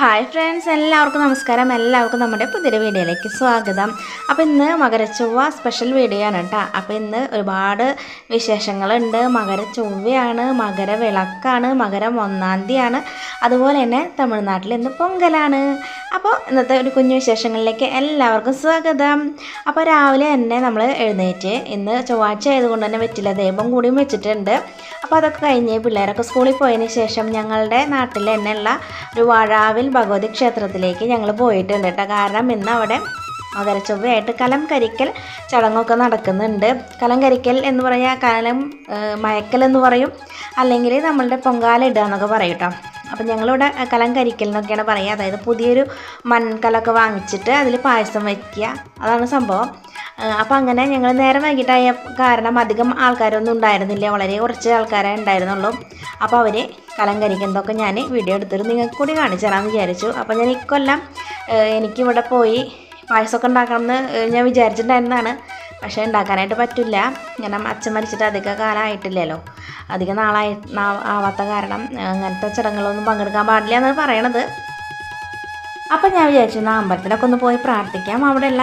Hi friends, എല്ലാവർക്കും നമസ്കാരം. എല്ലാവർക്കും നമ്മുടെ പുതിയൊരു വീഡിയോയിലേക്ക് സ്വാഗതം. അപ്പോൾ ഇന്ന് മകരച്ചൊവ്വ സ്പെഷ്യൽ വീഡിയോ ആണ് കേട്ടോ. അപ്പോൾ ഇന്ന് ഒരുപാട് വിശേഷങ്ങളുണ്ട്. മകരച്ചൊവ്വയാണ്, മകരവിളക്കാണ്, മകരം 1-ാം തീയതിയാണ്. അതുപോലെ തന്നെ തമിഴ്നാട്ടിൽ ഇന്ന് പൊങ്കലാണ്. അപ്പോൾ ഇന്നത്തെ ഒരു കുഞ്ഞു വിശേഷങ്ങളിലേക്ക് എല്ലാവർക്കും സ്വാഗതം. അപ്പോൾ രാവിലെ തന്നെ നമ്മൾ എഴുന്നേറ്റ്, ഇന്ന് ചൊവ്വാഴ്ച ആയതുകൊണ്ട് തന്നെ വെറ്റില ദീപം കൂടിയും വെച്ചിട്ടുണ്ട്. അപ്പോൾ അതൊക്കെ കഴിഞ്ഞ് പിള്ളേരൊക്കെ സ്കൂളിൽ പോയതിന് ശേഷം ഞങ്ങളുടെ നാട്ടിൽ തന്നെയുള്ള ഒരു വാഴാവിൽ ഭഗവതി ക്ഷേത്രത്തിലേക്ക് ഞങ്ങൾ പോയിട്ടുണ്ട് കേട്ടോ. കാരണം ഇന്ന് അവിടെ മകരച്ചൊവ്വയായിട്ട് കലം കരിക്കൽ ചടങ്ങൊക്കെ നടക്കുന്നുണ്ട്. കലം കരിക്കൽ എന്ന് പറയാൽ കലം മയക്കൽ എന്ന് പറയും, അല്ലെങ്കിൽ നമ്മളുടെ പൊങ്കാല ഇടുക എന്നൊക്കെ പറയും കേട്ടോ. അപ്പം ഞങ്ങളിവിടെ കലം കരിക്കൽ എന്നൊക്കെയാണ് പറയുക. അതായത് പുതിയൊരു മൺകലമൊക്കെ വാങ്ങിച്ചിട്ട് അതിൽ പായസം വയ്ക്കുക, അതാണ് സംഭവം. അപ്പം അങ്ങനെ ഞങ്ങൾ നേരം വൈകിട്ടായ കാരണം അധികം ആൾക്കാരൊന്നും ഉണ്ടായിരുന്നില്ല, വളരെ കുറച്ച് ആൾക്കാരേ ഉണ്ടായിരുന്നുള്ളൂ. അപ്പോൾ അവർ കലം കരിക്കുന്നതൊക്കെ ഞാൻ വീഡിയോ എടുത്തിട്ട് നിങ്ങൾക്ക് കൂടി കാണിച്ചു തരാമെന്ന് വിചാരിച്ചു. അപ്പോൾ ഞാൻ ഇക്കൊല്ലം എനിക്കിവിടെ പോയി പായസമൊക്കെ ഉണ്ടാക്കണമെന്ന് ഞാൻ വിചാരിച്ചിട്ടുണ്ടായിരുന്നതാണ്. പക്ഷേ ഉണ്ടാക്കാനായിട്ട് പറ്റില്ല. കാരണം അച്ഛൻ മരിച്ചിട്ട് അധിക കാലമായിട്ടില്ലല്ലോ, അധികം ആവാത്ത കാരണം അങ്ങനത്തെ ചടങ്ങുകളൊന്നും പങ്കെടുക്കാൻ പാടില്ല എന്നാണ് പറയണത്. അപ്പം ഞാൻ വിചാരിച്ചു എന്നാൽ അമ്പലത്തിലൊക്കെ ഒന്ന് പോയി പ്രാർത്ഥിക്കാം, അവിടെയുള്ള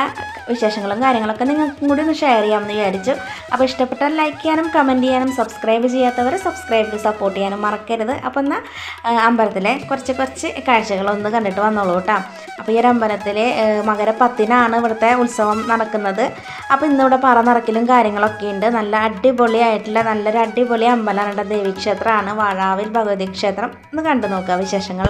വിശേഷങ്ങളും കാര്യങ്ങളൊക്കെ നിങ്ങൾക്കും കൂടി ഒന്ന് ഷെയർ ചെയ്യാമെന്ന് വിചാരിച്ചു. അപ്പോൾ ഇഷ്ടപ്പെട്ടാൽ ലൈക്ക് ചെയ്യാനും കമൻറ്റ് ചെയ്യാനും സബ്സ്ക്രൈബ് ചെയ്യാത്തവർ സബ്സ്ക്രൈബ് ചെയ്ത് സപ്പോർട്ട് ചെയ്യാനും മറക്കരുത്. അപ്പോൾ എന്നാൽ അമ്പലത്തിലെ കുറച്ച് കാഴ്ചകളൊന്ന് കണ്ടിട്ട് വന്നോളൂ കേട്ടോ. അപ്പോൾ ഈ ഒരു അമ്പലത്തിൽ മകര10-നാണ് ഇവിടുത്തെ ഉത്സവം നടക്കുന്നത്. അപ്പോൾ ഇന്നിവിടെ പറ നിറക്കലും കാര്യങ്ങളൊക്കെ ഉണ്ട്. നല്ല അടിപൊളിയായിട്ടുള്ള നല്ലൊരു അടിപൊളി അമ്പലമാണ്, ദേവീക്ഷേത്രമാണ് വാഴാവിൽ ഭഗവതി ക്ഷേത്രം. ഒന്ന് കണ്ടു നോക്കുക വിശേഷങ്ങൾ.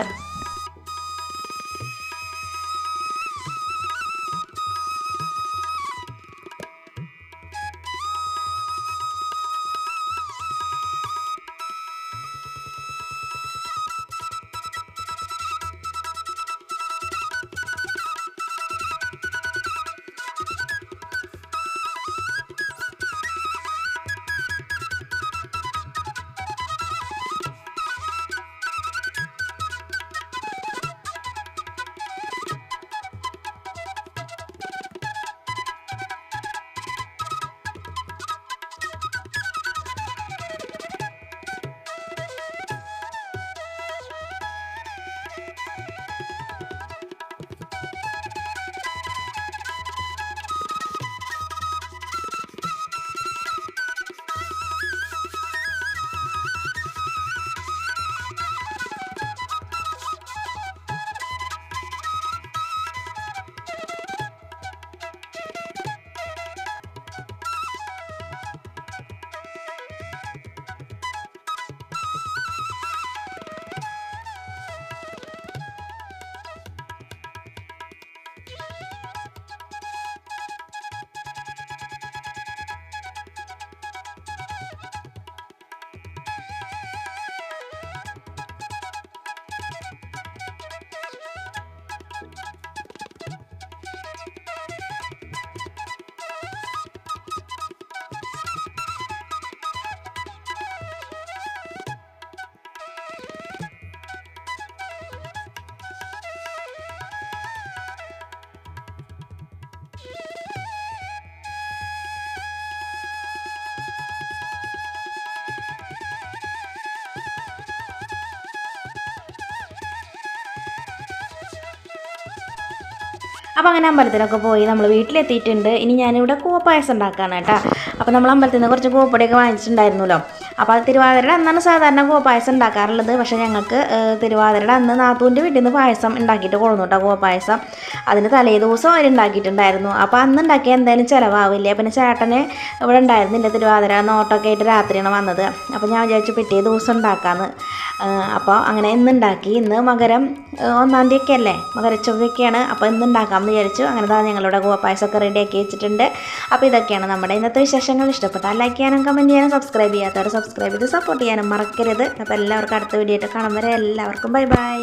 അപ്പോൾ അങ്ങനെ അമ്പലത്തിലൊക്കെ പോയി നമ്മൾ വീട്ടിലെത്തിയിട്ടുണ്ട്. ഇനി ഞാനിവിടെ കൂവപ്പായസം ഉണ്ടാക്കുകയാണ് കേട്ടോ. അപ്പോൾ നമ്മൾ അമ്പലത്തിൽ നിന്ന് കുറച്ച് കൂവപ്പൊടിയൊക്കെ വാങ്ങിച്ചിട്ടുണ്ടായിരുന്നല്ലോ. അപ്പോൾ അത് തിരുവാതിരയുടെ അന്നാണ് സാധാരണ കൂവപ്പായസം ഉണ്ടാക്കാറുള്ളത്. പക്ഷേ ഞങ്ങൾക്ക് തിരുവാതിരയുടെ അന്ന് നാത്തൂൻ്റെ വീട്ടിൽ നിന്ന് പായസം ഉണ്ടാക്കിയിട്ട് കൊണ്ടുവന്നു കേട്ടോ, കൂവപ്പായസം. അതിന് തലേ ദിവസം അവർ ഉണ്ടാക്കിയിട്ടുണ്ടായിരുന്നു. അപ്പോൾ അന്ന് ഉണ്ടാക്കിയാൽ എന്തായാലും ചിലവാവില്ലേ. പിന്നെ ചേട്ടന് ഇവിടെ ഉണ്ടായിരുന്നില്ല, തിരുവാതിര നോട്ടൊക്കെ ആയിട്ട് രാത്രിയാണ് വന്നത്. അപ്പോൾ ഞാൻ വിചാരിച്ചു പിറ്റേ ദിവസം ഉണ്ടാക്കാമെന്ന്. അപ്പോൾ അങ്ങനെ ഇന്നുണ്ടാക്കി. ഇന്ന് മകരം 1-ാം തീയതി ഒക്കെ അല്ലേ, മകരച്ചൊവ്വയൊക്കെയാണ്. അപ്പോൾ ഇന്ന് ഉണ്ടാക്കാമെന്ന് വിചാരിച്ചു. അങ്ങനെ തന്നെ ഞങ്ങളുടെ കൂവപ്പായസമൊക്കെ റെഡിയാക്കി വെച്ചിട്ടുണ്ട്. അപ്പോൾ ഇതൊക്കെയാണ് നമ്മുടെ ഇന്നത്തെ വിശേഷങ്ങൾ. ഇഷ്ടപ്പെട്ടാൽ ലൈക്ക് ചെയ്യാനും കമൻറ്റ് ചെയ്യാനും സബ്സ്ക്രൈബ് ചെയ്യാത്തവർ സബ്സ്ക്രൈബ് ചെയ്ത് സപ്പോർട്ട് ചെയ്യാനും മറക്കരുത്. അപ്പോൾ എല്ലാവർക്കും അടുത്ത വീഡിയോ ആയിട്ട് കാണും വരെ എല്ലാവർക്കും ബൈ ബൈ.